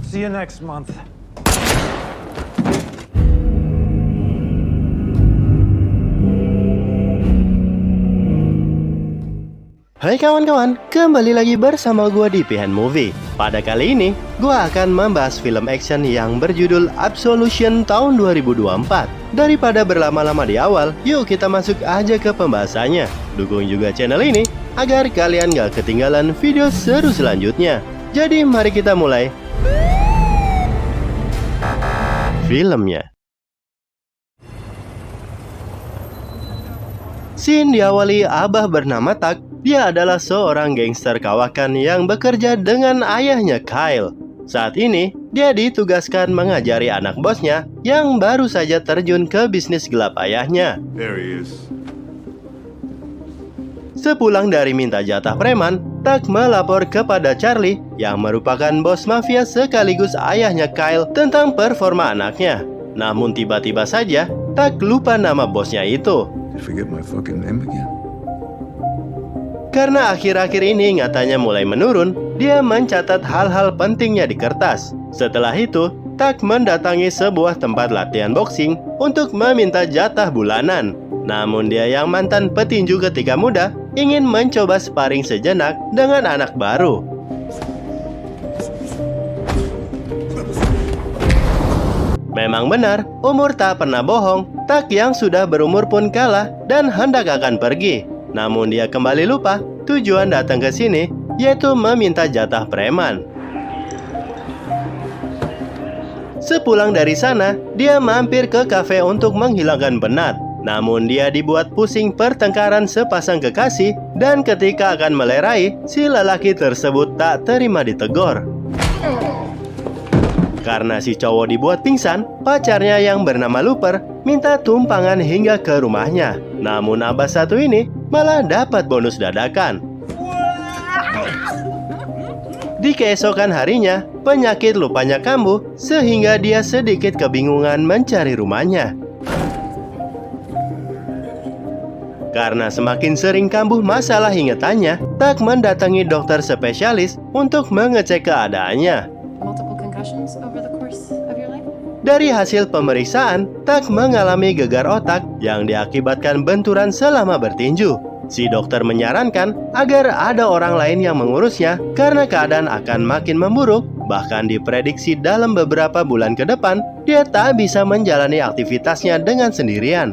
See you next month. Hai kawan-kawan, kembali lagi bersama gua di Pihan Movie. Pada kali ini, gua akan membahas film action yang berjudul Absolution tahun 2024. Daripada berlama-lama di awal, yuk kita masuk aja ke pembahasannya. Dukung juga channel ini agar kalian gak ketinggalan video seru selanjutnya. Jadi mari kita mulai filmnya. Scene diawali Abah bernama Tak. Dia adalah seorang gangster kawakan yang bekerja dengan ayahnya Kyle. Saat ini, dia ditugaskan mengajari anak bosnya yang baru saja terjun ke bisnis gelap ayahnya. There he is. Sepulang dari minta jatah preman, Tak melapor kepada Charlie yang merupakan bos mafia sekaligus ayahnya Kyle tentang performa anaknya. Namun tiba-tiba saja, Tak lupa nama bosnya itu. Did I forget my fucking name again? Karena akhir-akhir ini ingatannya mulai menurun, dia mencatat hal-hal pentingnya di kertas. Setelah itu, Tak mendatangi sebuah tempat latihan boxing untuk meminta jatah bulanan. Namun dia yang mantan petinju ketika muda, ingin mencoba sparring sejenak dengan anak baru. Memang benar, umur tak pernah bohong. Tak yang sudah berumur pun kalah dan hendak akan pergi. Namun dia kembali lupa tujuan datang ke sini, yaitu meminta jatah preman. Sepulang dari sana, dia mampir ke kafe untuk menghilangkan penat. Namun dia dibuat pusing pertengkaran sepasang kekasih, dan ketika akan melerai, si lelaki tersebut tak terima ditegur. Karena si cowok dibuat pingsan, pacarnya yang bernama Looper minta tumpangan hingga ke rumahnya. Namun abah satu ini malah dapat bonus dadakan. Di keesokan harinya, penyakit lupanya kambuh sehingga dia sedikit kebingungan mencari rumahnya. Karena semakin sering kambuh masalah ingatannya, Tak mendatangi dokter spesialis untuk mengecek keadaannya. Multiple concussions over the course of your life? Dari hasil pemeriksaan, Tak mengalami gegar otak yang diakibatkan benturan selama bertinju. Si dokter menyarankan agar ada orang lain yang mengurusnya karena keadaan akan makin memburuk. Bahkan diprediksi dalam beberapa bulan ke depan, dia tak bisa menjalani aktivitasnya dengan sendirian.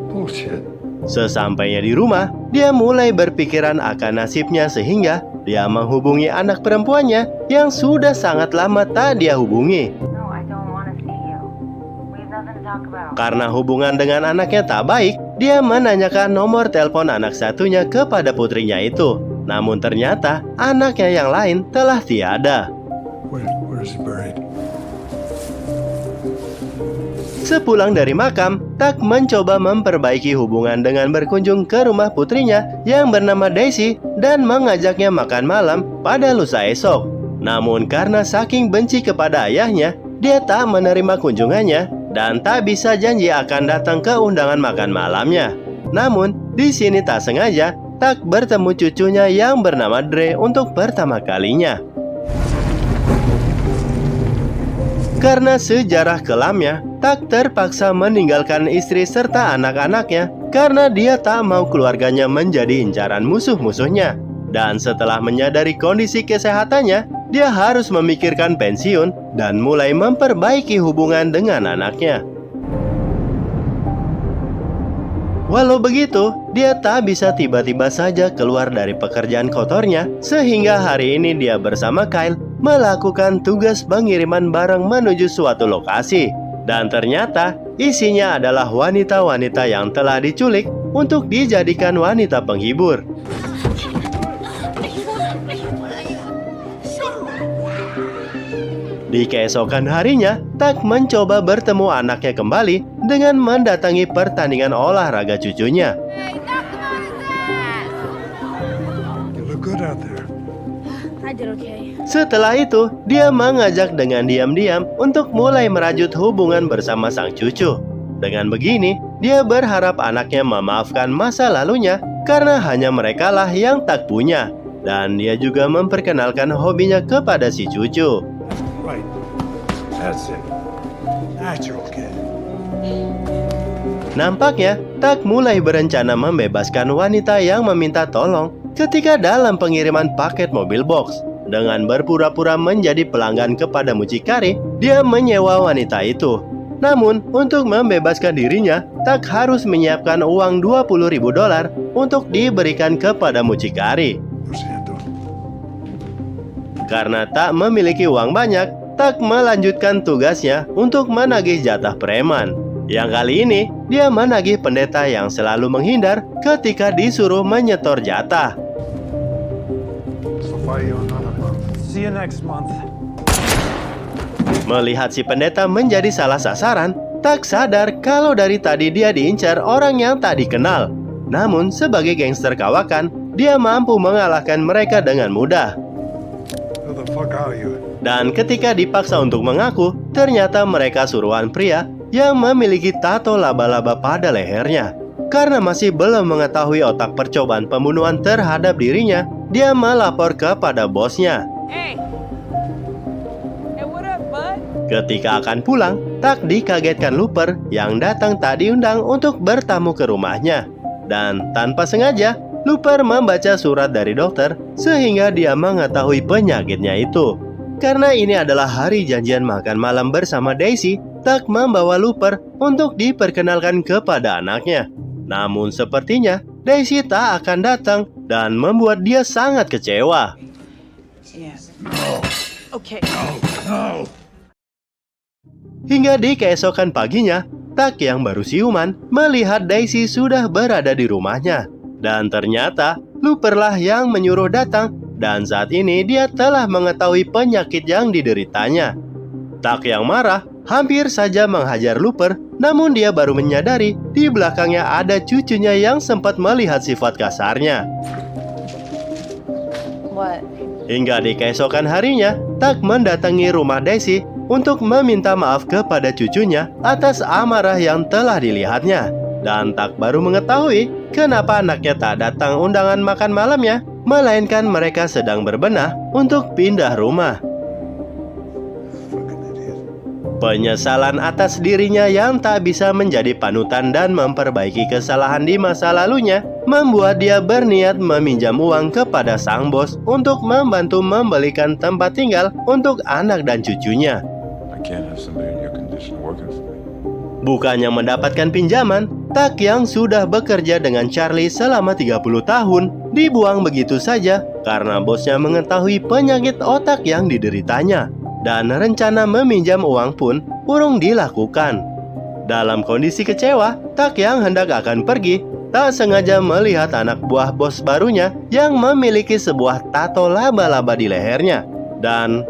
Bullshit. Sesampainya di rumah, dia mulai berpikiran akan nasibnya sehingga dia menghubungi anak perempuannya yang sudah sangat lama tak dia hubungi. No, I don't want to see you. We have nothing to talk about. Karena hubungan dengan anaknya tak baik, dia menanyakan nomor telepon anak satunya kepada putrinya itu. Namun ternyata anaknya yang lain telah tiada. Where is he buried? Sepulang dari makam, Tak mencoba memperbaiki hubungan dengan berkunjung ke rumah putrinya yang bernama Daisy dan mengajaknya makan malam pada lusa esok. Namun karena saking benci kepada ayahnya, dia tak menerima kunjungannya dan tak bisa janji akan datang ke undangan makan malamnya. Namun, di sini tak sengaja, Tak bertemu cucunya yang bernama Dre untuk pertama kalinya. Karena sejarah kelamnya, Tak terpaksa meninggalkan istri serta anak-anaknya karena dia tak mau keluarganya menjadi incaran musuh-musuhnya. Dan setelah menyadari kondisi kesehatannya, dia harus memikirkan pensiun dan mulai memperbaiki hubungan dengan anaknya. Walau begitu, dia tak bisa tiba-tiba saja keluar dari pekerjaan kotornya, sehingga hari ini dia bersama Kyle melakukan tugas pengiriman barang menuju suatu lokasi. Dan ternyata isinya adalah wanita-wanita yang telah diculik untuk dijadikan wanita penghibur. Di keesokan harinya, Tak mencoba bertemu anaknya kembali dengan mendatangi pertandingan olahraga cucunya. Hey, nothing on his ass! You look good out there. I did okay. Setelah itu, dia mengajak dengan diam-diam untuk mulai merajut hubungan bersama sang cucu. Dengan begini, dia berharap anaknya memaafkan masa lalunya karena hanya merekalah yang Tak punya. Dan dia juga memperkenalkan hobinya kepada si cucu. Right. That's it. Natural kid. Nampaknya, Tak mulai berencana membebaskan wanita yang meminta tolong ketika dalam pengiriman paket mobil box. Dengan berpura-pura menjadi pelanggan kepada mucikari, dia menyewa wanita itu. Namun, untuk membebaskan dirinya, Tak harus menyiapkan uang $20.000 untuk diberikan kepada mucikari. Lo siento. Karena tak memiliki uang banyak, Tak melanjutkan tugasnya untuk menagih jatah preman. Yang kali ini, dia menagih pendeta yang selalu menghindar ketika disuruh menyetor jatah. So buy you another month. See you next month. Melihat si pendeta menjadi salah sasaran, Tak sadar kalau dari tadi dia diincar orang yang tak dikenal. Namun, sebagai gangster kawakan, dia mampu mengalahkan mereka dengan mudah. Who the fuck are you? Dan ketika dipaksa untuk mengaku, ternyata mereka suruhan pria yang memiliki tato laba-laba pada lehernya. Karena masih belum mengetahui otak percobaan pembunuhan terhadap dirinya, dia melapor kepada bosnya. Hey, what up, bud? Ketika akan pulang, Tak dikagetkan Looper yang datang tak diundang untuk bertamu ke rumahnya. Dan tanpa sengaja, Looper membaca surat dari dokter sehingga dia mengetahui penyakitnya itu. Karena ini adalah hari janjian makan malam bersama Daisy, Tak membawa Looper untuk diperkenalkan kepada anaknya. Namun sepertinya Daisy tak akan datang dan membuat dia sangat kecewa. Yeah. Okay. No. Hingga di keesokan paginya, Tak yang baru siuman melihat Daisy sudah berada di rumahnya. Dan ternyata Looper-lah yang menyuruh datang, dan saat ini dia telah mengetahui penyakit yang dideritanya. Tak yang marah hampir saja menghajar Looper, namun dia baru menyadari di belakangnya ada cucunya yang sempat melihat sifat kasarnya. What? Hingga di keesokan harinya, Tak mendatangi rumah Daisy untuk meminta maaf kepada cucunya atas amarah yang telah dilihatnya. Dan Tak baru mengetahui kenapa anaknya tak datang undangan makan malamnya, melainkan mereka sedang berbenah untuk pindah rumah. Fucking idiot. Penyesalan atas dirinya yang tak bisa menjadi panutan dan memperbaiki kesalahan di masa lalunya membuat dia berniat meminjam uang kepada sang bos untuk membantu membelikan tempat tinggal untuk anak dan cucunya. I can't have somebody in your condition working for me. Bukannya mendapatkan pinjaman, Tak yang sudah bekerja dengan Charlie selama 30 tahun dibuang begitu saja karena bosnya mengetahui penyakit otak yang dideritanya. Dan rencana meminjam uang pun urung dilakukan. Dalam kondisi kecewa, Tak yang hendak akan pergi, tak sengaja melihat anak buah bos barunya yang memiliki sebuah tato laba-laba di lehernya. Dan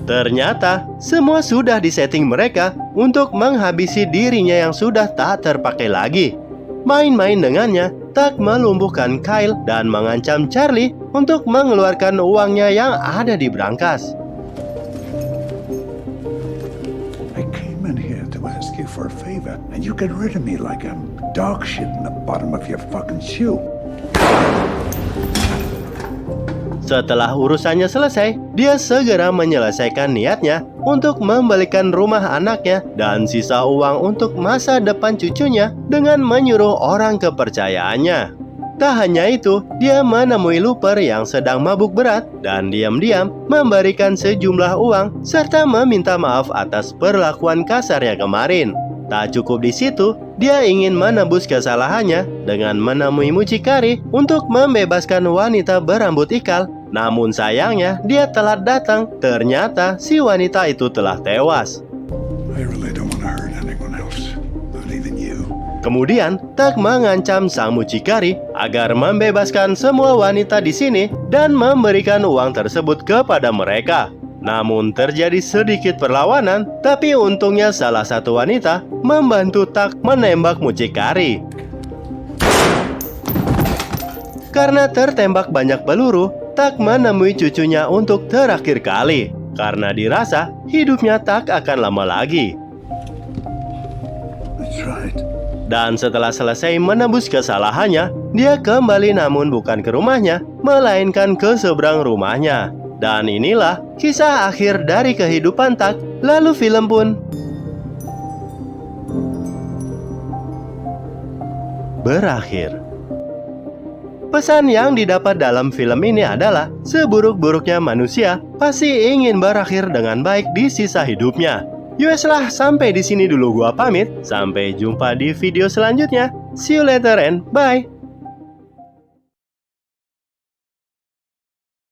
ternyata semua sudah disetting mereka untuk menghabisi dirinya yang sudah tak terpakai lagi. Main-main dengannya, Tak melumpuhkan Kyle dan mengancam Charlie untuk mengeluarkan uangnya yang ada di brankas. I came in here to ask you for a favor, and you get rid of me like I'm dog shit in the bottom of your fucking shoe. Setelah urusannya selesai, dia segera menyelesaikan niatnya untuk membelikan rumah anaknya dan sisa uang untuk masa depan cucunya dengan menyuruh orang kepercayaannya. Tak hanya itu, dia menemui Looper yang sedang mabuk berat dan diam-diam memberikan sejumlah uang serta meminta maaf atas perlakuan kasarnya kemarin. Tak cukup di situ, dia ingin menebus kesalahannya dengan menemui mucikari untuk membebaskan wanita berambut ikal. Namun sayangnya, dia telat datang. Ternyata si wanita itu telah tewas. I really don't want to hurt anyone else, not even you. Kemudian, Tak mengancam sang mucikari agar membebaskan semua wanita di sini dan memberikan uang tersebut kepada mereka. Namun terjadi sedikit perlawanan, tapi untungnya salah satu wanita membantu Tak menembak mucikari. Karena tertembak banyak peluru, Tak menemui cucunya untuk terakhir kali. Karena dirasa hidupnya tak akan lama lagi. That's right. Dan setelah selesai menebus kesalahannya, dia kembali namun bukan ke rumahnya, melainkan ke seberang rumahnya. Dan inilah kisah akhir dari kehidupan Tak. Lalu film pun berakhir. Pesan yang didapat dalam film ini adalah seburuk-buruknya manusia pasti ingin berakhir dengan baik di sisa hidupnya. Yowes lah, sampai di sini dulu gua pamit. Sampai jumpa di video selanjutnya. See you later and bye.